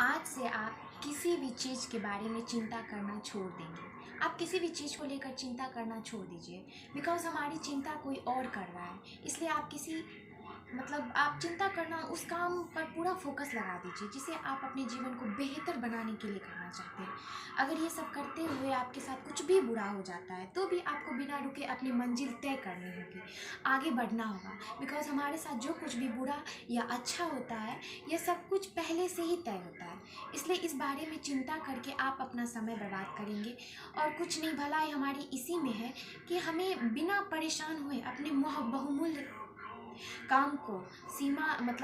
आज से आप किसी भी चीज़ के बारे में चिंता करना छोड़ देंगे। आप किसी भी चीज़ को लेकर चिंता करना छोड़ दीजिए, बिकॉज़ हमारी चिंता कोई और कर रहा है। इसलिए आप किसी आप चिंता करना उस काम पर पूरा फ़ोकस लगा दीजिए जिसे आप अपने जीवन को बेहतर बनाने के लिए करना चाहते हैं। अगर ये सब करते हुए आपके साथ कुछ भी बुरा हो जाता है तो भी आपको बिना रुके अपनी मंजिल तय करनी होगी, आगे बढ़ना होगा। बिकॉज़ हमारे साथ जो कुछ भी बुरा या अच्छा होता है, ये सब कुछ पहले से ही तय होता है। इसलिए इस बारे में चिंता करके आप अपना समय बर्बाद करेंगे और कुछ नहीं। भलाई हमारी इसी में है कि हमें बिना परेशान हुए अपने बहुमूल्य काम को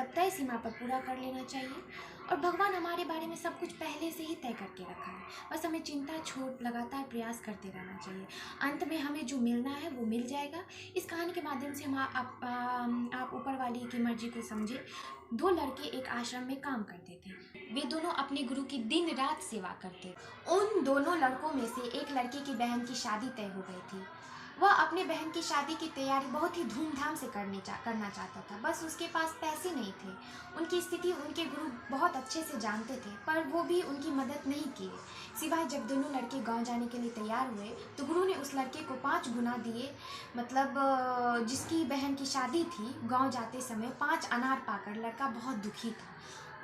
तय सीमा पर पूरा कर लेना चाहिए। और भगवान हमारे बारे में सब कुछ पहले से ही तय करके रखा है, बस हमें चिंता छोड़ लगातार प्रयास करते रहना चाहिए। अंत में हमें जो मिलना है वो मिल जाएगा। इस कहानी के माध्यम से आप ऊपर वाली की मर्जी को समझे। दो लड़के एक आश्रम में काम करते थे। वे दोनों अपने गुरु की दिन रात सेवा करते। उन दोनों लड़कों में से एक लड़के की बहन की शादी तय हो गई थी। वह अपने बहन की शादी की तैयारी बहुत ही धूमधाम से करना चाहता था, बस उसके पास पैसे नहीं थे। उनकी स्थिति उनके गुरु बहुत अच्छे से जानते थे, पर वो भी उनकी मदद नहीं किए। सिवाय जब दोनों लड़के गांव जाने के लिए तैयार हुए तो गुरु ने उस लड़के को 5 गुना दिए। जिसकी बहन की शादी थी, गांव जाते समय 5 अनार पाकर लड़का बहुत दुखी था।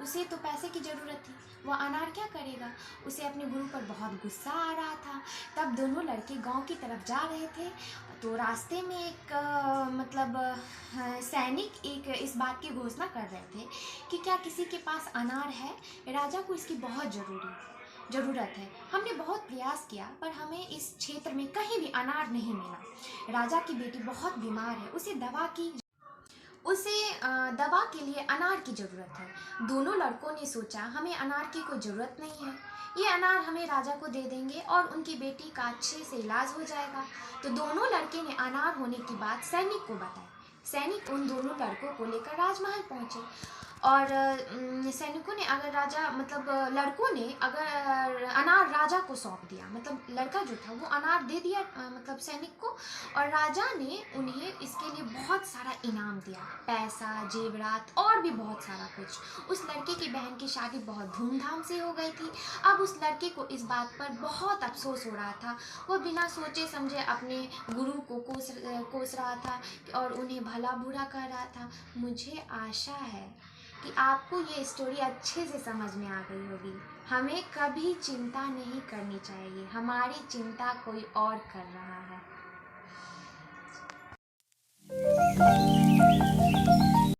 उसे तो पैसे की ज़रूरत थी, वह अनार क्या करेगा। उसे अपने गुरु पर बहुत गुस्सा आ रहा था। तब दोनों लड़के गांव की तरफ जा रहे थे तो रास्ते में सैनिक एक इस बात की घोषणा कर रहे थे कि क्या किसी के पास अनार है, राजा को इसकी बहुत ज़रूरत है। हमने बहुत प्रयास किया पर हमें इस क्षेत्र में कहीं भी अनार नहीं मिला। राजा की बेटी बहुत बीमार है, उसे दवा के लिए अनार की ज़रूरत है। दोनों लड़कों ने सोचा हमें अनार की कोई ज़रूरत नहीं है, ये अनार हमें राजा को दे देंगे और उनकी बेटी का अच्छे से इलाज हो जाएगा। तो दोनों लड़के ने अनार होने की बात सैनिक को बताई। सैनिक उन दोनों लड़कों को लेकर राजमहल पहुँचे और सैनिकों ने लड़कों ने अगर अनार राजा को सौंप दिया। लड़का जो था वो अनार दे दिया सैनिक को, और राजा ने उन्हें इसके लिए बहुत सारा इनाम दिया, पैसा, जेवरात और भी बहुत सारा कुछ। उस लड़के की बहन की शादी बहुत धूमधाम से हो गई थी। अब उस लड़के को इस बात पर बहुत अफसोस हो रहा था। वो बिना सोचे समझे अपने गुरु को कोस रहा था और उन्हें भला बुरा कह रहा था। मुझे आशा है कि आपको ये स्टोरी अच्छे से समझ में आ गई होगी। हमें कभी चिंता नहीं करनी चाहिए, हमारी चिंता कोई और कर रहा है।